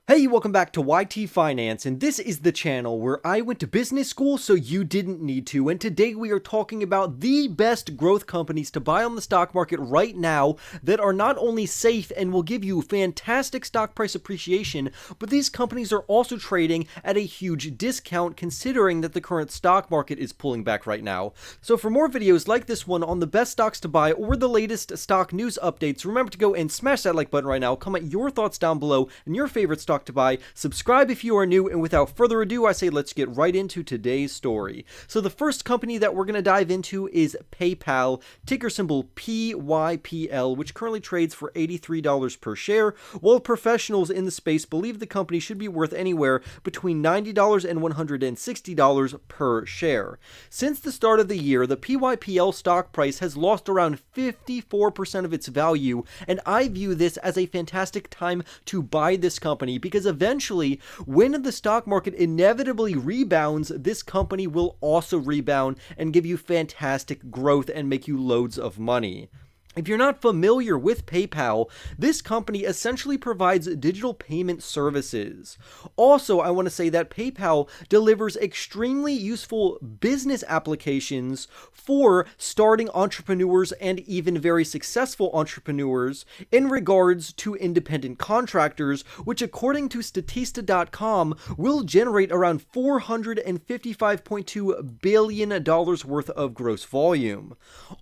Hey, welcome back to YT Finance, and this is the channel where I went to business school so you didn't need to, and today we are talking about the best growth companies to buy on the stock market right now that are not only safe and will give you fantastic stock price appreciation, but these companies are also trading at a huge discount considering that the current stock market is pulling back right now. So for more videos like this one on the best stocks to buy or the latest stock news updates, remember to go and smash that like button right now, comment your thoughts down below and your favorite stock to buy, subscribe if you are new, and without further ado, I say let's get right into today's story. So the first company that we're going to dive into is PayPal, ticker symbol PYPL, which currently trades for $83 per share, while professionals in the space believe the company should be worth anywhere between $90 and $160 per share. Since the start of the year, the PYPL stock price has lost around 54% of its value, and I view this as a fantastic time to buy this company because eventually, when the stock market inevitably rebounds, this company will also rebound and give you fantastic growth and make you loads of money. If you're not familiar with PayPal, this company essentially provides digital payment services. Also, I want to say that PayPal delivers extremely useful business applications for starting entrepreneurs and even very successful entrepreneurs in regards to independent contractors, which according to Statista.com will generate around $455.2 billion worth of gross volume.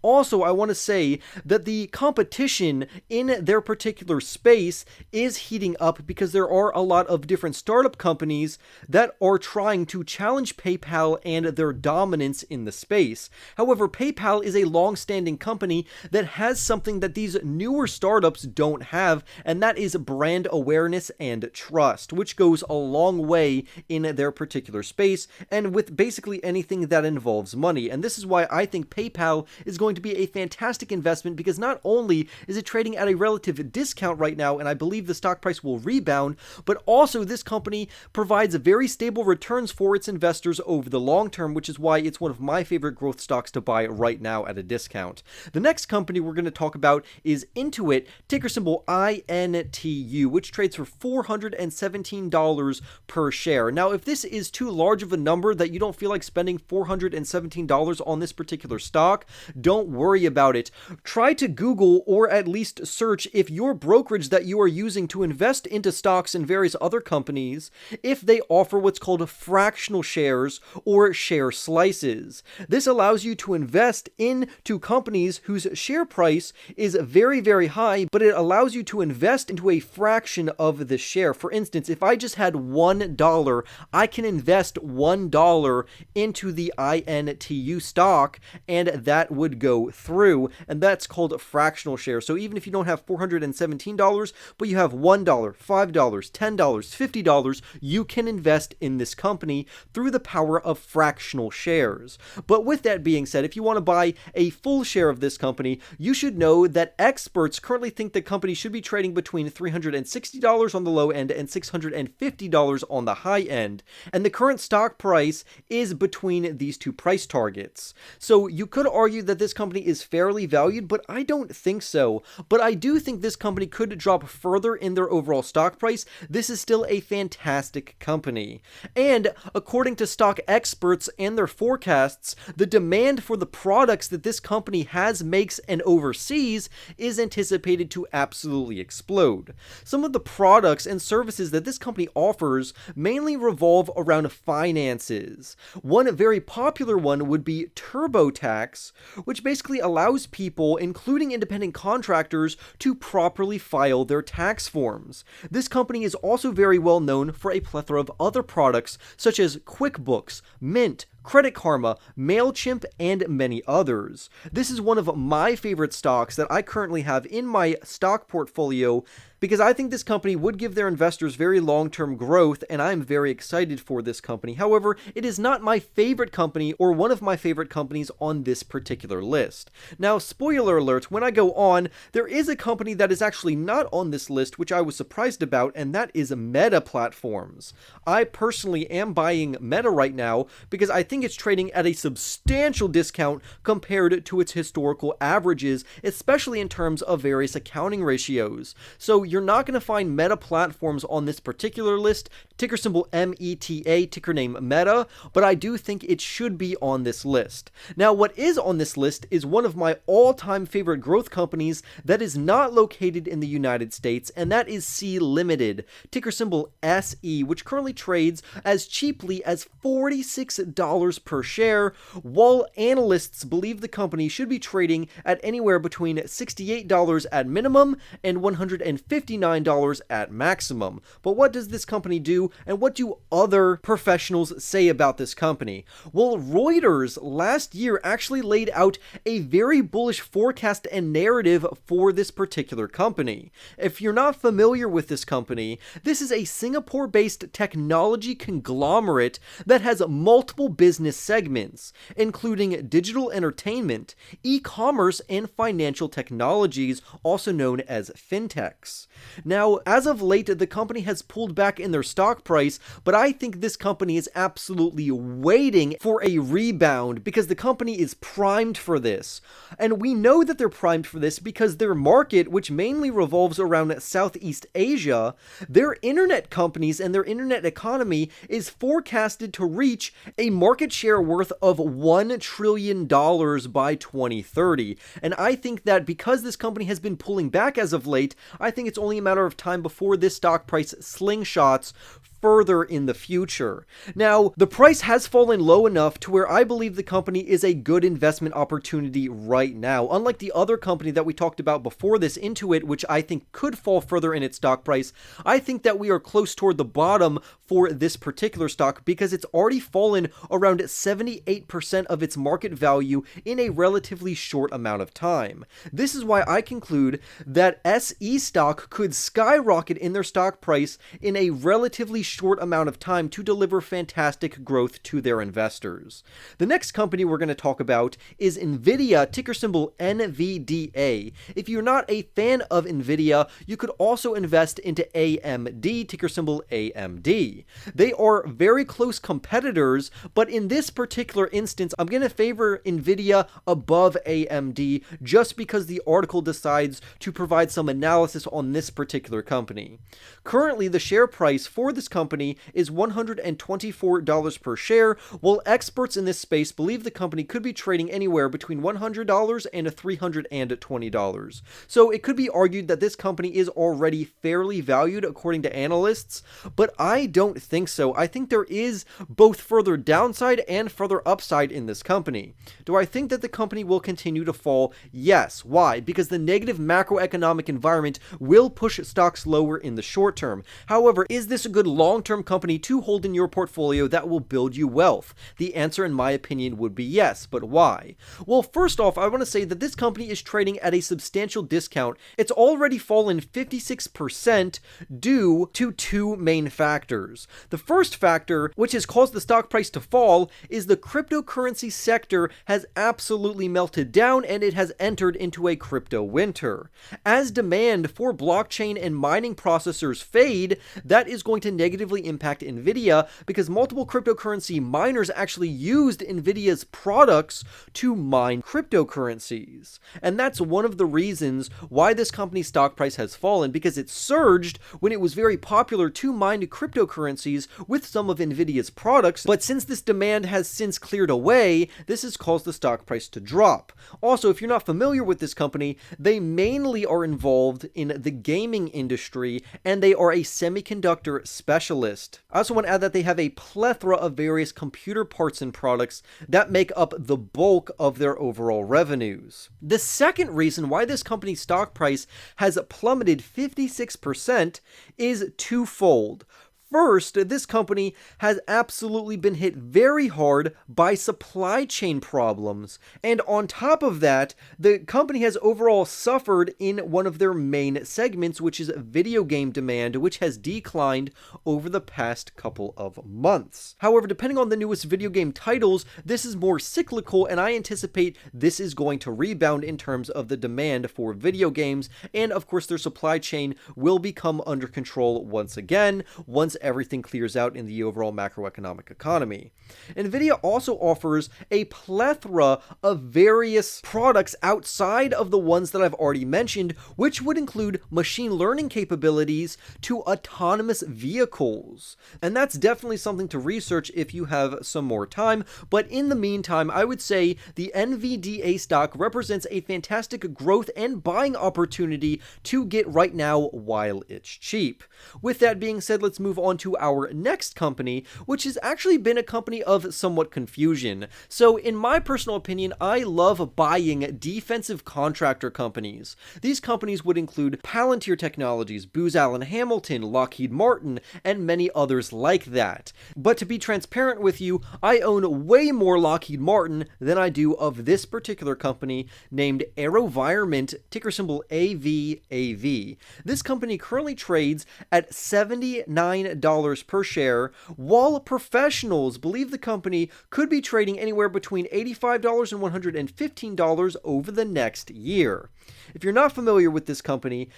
Also, I want to say that the competition in their particular space is heating up because there are a lot of different startup companies that are trying to challenge PayPal and their dominance in the space. However, PayPal is a long-standing company that has something that these newer startups don't have, and that is brand awareness and trust, which goes a long way in their particular space and with basically anything that involves money. And this is why I think PayPal is going to be a fantastic investment, because not only is it trading at a relative discount right now, and I believe the stock price will rebound, but also this company provides very stable returns for its investors over the long term, which is why it's one of my favorite growth stocks to buy right now at a discount. The next company we're going to talk about is Intuit, ticker symbol INTU, which trades for $417 per share. Now, if this is too large of a number that you don't feel like spending $417 on this particular stock, don't worry about it. Try to Google or at least search if your brokerage that you are using to invest into stocks and various other companies, if they offer what's called fractional shares or share slices. This allows you to invest into companies whose share price is very, very high, but it allows you to invest into a fraction of the share. For instance, if I just had $1, I can invest $1 into the INTU stock, and that would go through, and that's called fractional shares. So even if you don't have $417, but you have $1, $5, $10, $50, you can invest in this company through the power of fractional shares. But with that being said, if you want to buy a full share of this company, you should know that experts currently think the company should be trading between $360 on the low end and $650 on the high end, and the current stock price is between these two price targets. So you could argue that this company is fairly valued, but I don't think so. But I do think this company could drop further in their overall stock price. This is still a fantastic company. And according to stock experts and their forecasts, the demand for the products that this company has, makes, and oversees is anticipated to absolutely explode. Some of the products and services that this company offers mainly revolve around finances. One very popular one would be TurboTax, which basically allows people, including independent contractors, to properly file their tax forms. This company is also very well known for a plethora of other products such as QuickBooks, Mint, Credit Karma, MailChimp, and many others. This is one of my favorite stocks that I currently have in my stock portfolio because I think this company would give their investors very long-term growth, and I'm very excited for this company. However, it is not my favorite company or one of my favorite companies on this particular list. Now, spoiler alert, when I go on, there is a company that is actually not on this list, which I was surprised about, and that is Meta Platforms. I personally am buying Meta right now because I think think it's trading at a substantial discount compared to its historical averages, especially in terms of various accounting ratios. So you're not going to find Meta Platforms on this particular list, ticker symbol META, ticker name Meta, but I do think it should be on this list. Now, what is on this list is one of my all-time favorite growth companies that is not located in the United States, and that is Sea Limited, ticker symbol SE, which currently trades as cheaply as $46 per share, while analysts believe the company should be trading at anywhere between $68 at minimum and $159 at maximum. But what does this company do, and what do other professionals say about this company? Well, Reuters last year actually laid out a very bullish forecast and narrative for this particular company. If you're not familiar with this company, this is a Singapore-based technology conglomerate that has multiple business segments, including digital entertainment, e-commerce, and financial technologies, also known as fintechs. Now, as of late, the company has pulled back in their stock price, but I think this company is absolutely waiting for a rebound because the company is primed for this. And we know that they're primed for this because their market, which mainly revolves around Southeast Asia, their internet companies and their internet economy is forecasted to reach a market share worth of $1 trillion by 2030. And I think that because this company has been pulling back as of late, I think it's only a matter of time before this stock price slingshots further in the future. Now, the price has fallen low enough to where I believe the company is a good investment opportunity right now. Unlike the other company that we talked about before this, Intuit, which I think could fall further in its stock price, I think that we are close toward the bottom for this particular stock because it's already fallen around 78% of its market value in a relatively short amount of time. This is why I conclude that SE stock could skyrocket in their stock price in a relatively short amount of time to deliver fantastic growth to their investors. The next company we're going to talk about is Nvidia, ticker symbol NVDA. If you're not a fan of Nvidia, you could also invest into AMD, ticker symbol AMD. They are very close competitors, but in this particular instance, I'm going to favor Nvidia above AMD just because the article decides to provide some analysis on this particular company. Currently, the share price for this company is $124 per share, while experts in this space believe the company could be trading anywhere between $100 and $320. So it could be argued that this company is already fairly valued according to analysts, but I don't think so. I think there is both further downside and further upside in this company. Do I think that the company will continue to fall? Yes. Why? Because the negative macroeconomic environment will push stocks lower in the short term. However, is this a good long-term company to hold in your portfolio that will build you wealth? The answer, in my opinion, would be yes, but why? Well, first off, I want to say that this company is trading at a substantial discount. It's already fallen 56% due to two main factors. The first factor, which has caused the stock price to fall, is the cryptocurrency sector has absolutely melted down and it has entered into a crypto winter. As demand for blockchain and mining processors fade, that is going to negatively impact Nvidia because multiple cryptocurrency miners actually used Nvidia's products to mine cryptocurrencies. And that's one of the reasons why this company's stock price has fallen, because it surged when it was very popular to mine cryptocurrencies with some of Nvidia's products, but since this demand has since cleared away, this has caused the stock price to drop. Also, if you're not familiar with this company, they mainly are involved in the gaming industry and they are a semiconductor specialist. I also want to add that they have a plethora of various computer parts and products that make up the bulk of their overall revenues. The second reason why this company's stock price has plummeted 56% is twofold. First, this company has absolutely been hit very hard by supply chain problems. And on top of that, the company has overall suffered in one of their main segments, which is video game demand, which has declined over the past couple of months. However, depending on the newest video game titles, this is more cyclical, and I anticipate this is going to rebound in terms of the demand for video games. And of course, their supply chain will become under control once again, once once everything clears out in the overall macroeconomic economy. Nvidia also offers a plethora of various products outside of the ones that I've already mentioned, which would include machine learning capabilities to autonomous vehicles. And that's definitely something to research if you have some more time, but in the meantime, I would say the NVDA stock represents a fantastic growth and buying opportunity to get right now while it's cheap. With that being said, let's move on to our next company, which has actually been a company of somewhat confusion. So in my personal opinion, I love buying defensive contractor companies. These companies would include Palantir Technologies, Booz Allen Hamilton, Lockheed Martin, and many others like that. But to be transparent with you, I own way more Lockheed Martin than I do of this particular company named AeroVironment, ticker symbol AVAV. This company currently trades at $79 per share, while professionals believe the company could be trading anywhere between $85 and $115 over the next year. If you're not familiar with this company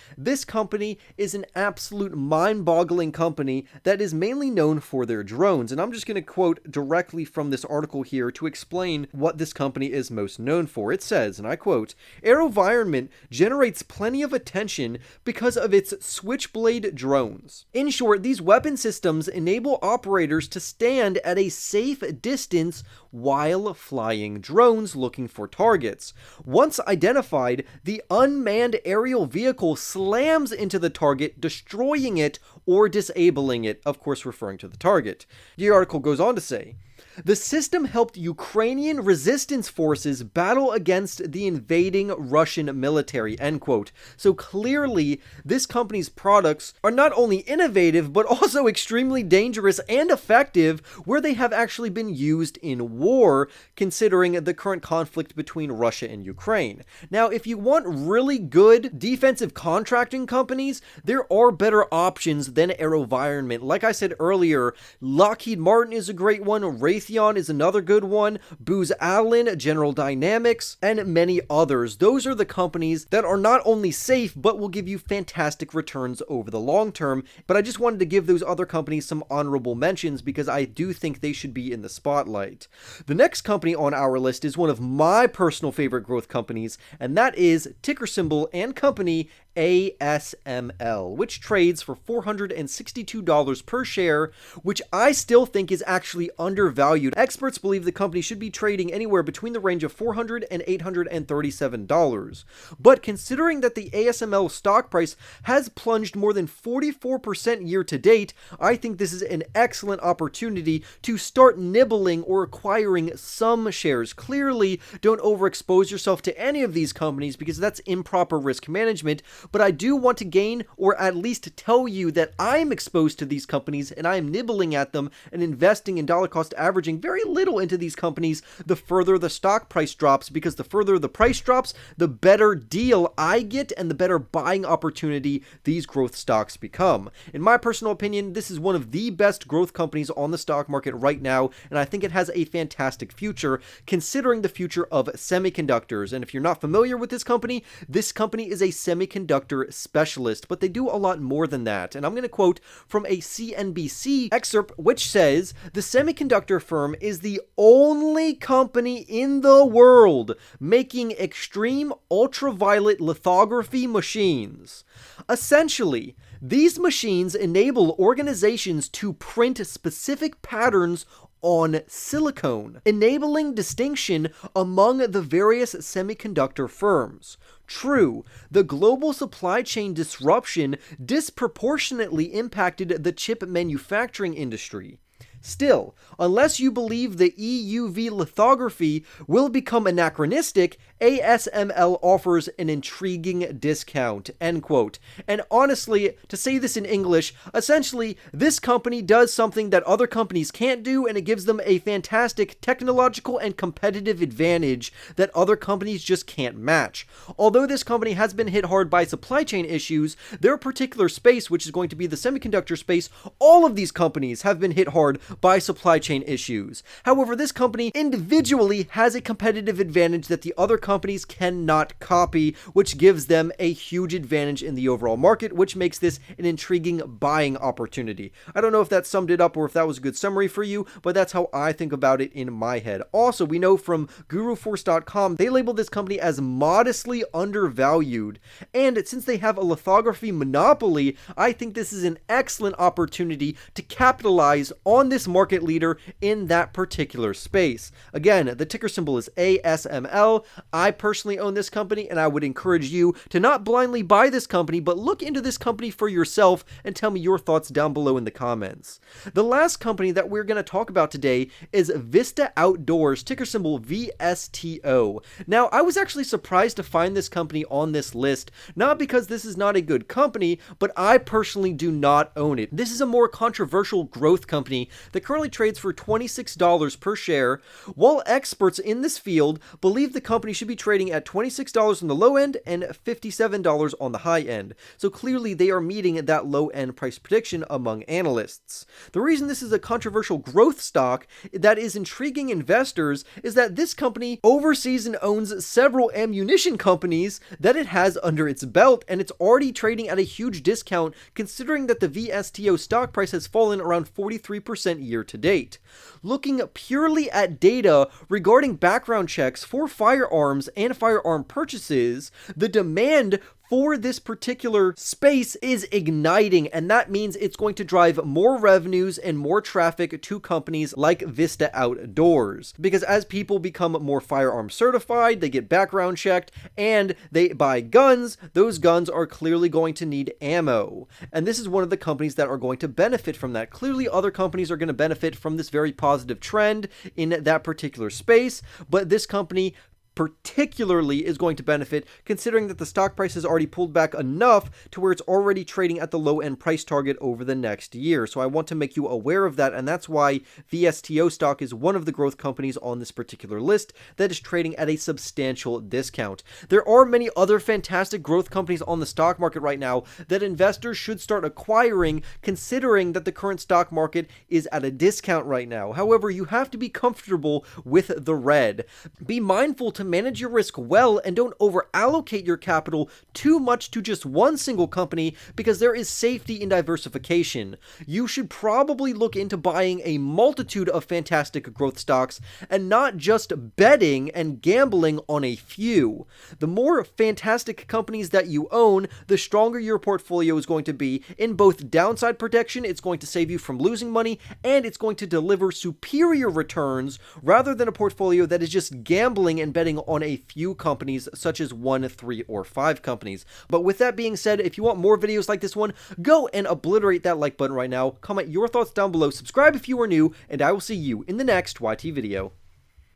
is an absolute mind-boggling company that is mainly known for their drones. And I'm just going to quote directly from this article here to explain what this company is most known for. It says, and I quote, "AeroVironment generates plenty of attention because of its Switchblade drones. In short, these weapon systems enable operators to stand at a safe distance while flying drones looking for targets. Once identified, the unmanned aerial vehicle slams into the target, destroying it or disabling it," of course referring to the target. The article goes on to say, "The system helped Ukrainian resistance forces battle against the invading Russian military," end quote. So clearly, this company's products are not only innovative, but also extremely dangerous and effective, where they have actually been used in war, considering the current conflict between Russia and Ukraine. Now, if you want really good defensive contracting companies, there are better options than AeroVironment. Like I said earlier, Lockheed Martin is a great one, Raytheon is another good one, Booz Allen, General Dynamics, and many others. Those are the companies that are not only safe, but will give you fantastic returns over the long term. But I just wanted to give those other companies some honorable mentions because I do think they should be in the spotlight. The next company on our list is one of my personal favorite growth companies, and that is ticker symbol and company ASML, which trades for $462 per share, which I still think is actually undervalued. Experts believe the company should be trading anywhere between the range of $400 and $837. But considering that the ASML stock price has plunged more than 44% year to date, I think this is an excellent opportunity to start nibbling or acquiring some shares. Clearly, don't overexpose yourself to any of these companies because that's improper risk management. But I do want to gain, or at least tell you that I'm exposed to these companies and I am nibbling at them and investing in dollar cost averaging very little into these companies the further the stock price drops, because the further the price drops, the better deal I get and the better buying opportunity these growth stocks become. In my personal opinion, this is one of the best growth companies on the stock market right now, and I think it has a fantastic future considering the future of semiconductors. And if you're not familiar with this company is a semiconductor specialist, but they do a lot more than that. And I'm going to quote from a CNBC excerpt, which says, "The semiconductor firm is the only company in the world making extreme ultraviolet lithography machines. Essentially, these machines enable organizations to print specific patterns on silicone, enabling distinction among the various semiconductor firms. True, the global supply chain disruption disproportionately impacted the chip manufacturing industry. Still, unless you believe the EUV lithography will become anachronistic, ASML offers an intriguing discount," end quote. And honestly, to say this in English, essentially, this company does something that other companies can't do, and it gives them a fantastic technological and competitive advantage that other companies just can't match. Although this company has been hit hard by supply chain issues, their particular space, which is going to be the semiconductor space, all of these companies have been hit hard by supply chain issues. However, this company individually has a competitive advantage that the other companies cannot copy, which gives them a huge advantage in the overall market, which makes this an intriguing buying opportunity. I don't know if that summed it up or if that was a good summary for you, but that's how I think about it in my head. Also, we know from GuruForce.com, they label this company as modestly undervalued, and since they have a lithography monopoly, I think this is an excellent opportunity to capitalize on this market leader in that particular space. Again, the ticker symbol is ASML. I personally own this company, and I would encourage you to not blindly buy this company, but look into this company for yourself and tell me your thoughts down below in the comments. The last company that we're going to talk about today is Vista Outdoors, ticker symbol VSTO. Now, I was actually surprised to find this company on this list, not because this is not a good company, but I personally do not own it. This is a more controversial growth company that currently trades for $26 per share, while experts in this field believe the company should be trading at $26 on the low end and $57 on the high end. So clearly they are meeting that low end price prediction among analysts. The reason this is a controversial growth stock that is intriguing investors is that this company oversees and owns several ammunition companies that it has under its belt, and it's already trading at a huge discount considering that the VSTO stock price has fallen around 43% year to date. Looking purely at data regarding background checks for firearms and firearm purchases, the demand for this particular space is igniting, and that means it's going to drive more revenues and more traffic to companies like Vista Outdoors. Because as people become more firearm certified, they get background checked, and they buy guns, those guns are clearly going to need ammo. And this is one of the companies that are going to benefit from that. Clearly, other companies are going to benefit from this very positive trend in that particular space, but this company particularly is going to benefit considering that the stock price has already pulled back enough to where it's already trading at the low end price target over the next year. So I want to make you aware of that, and that's why VSTO stock is one of the growth companies on this particular list that is trading at a substantial discount. There are many other fantastic growth companies on the stock market right now that investors should start acquiring considering that the current stock market is at a discount right now. However, you have to be comfortable with the red. Be mindful to manage your risk well and don't over allocate your capital too much to just one single company because there is safety in diversification. You should probably look into buying a multitude of fantastic growth stocks and not just betting and gambling on a few. The more fantastic companies that you own, the stronger your portfolio is going to be in both downside protection. It's going to save you from losing money, and it's going to deliver superior returns rather than a portfolio that is just gambling and betting on a few companies such as 1, 3, or 5 companies. But with that being said, if you want more videos like this one, go and obliterate that like button right now, comment your thoughts down below, subscribe if you are new, and I will see you in the next YT video.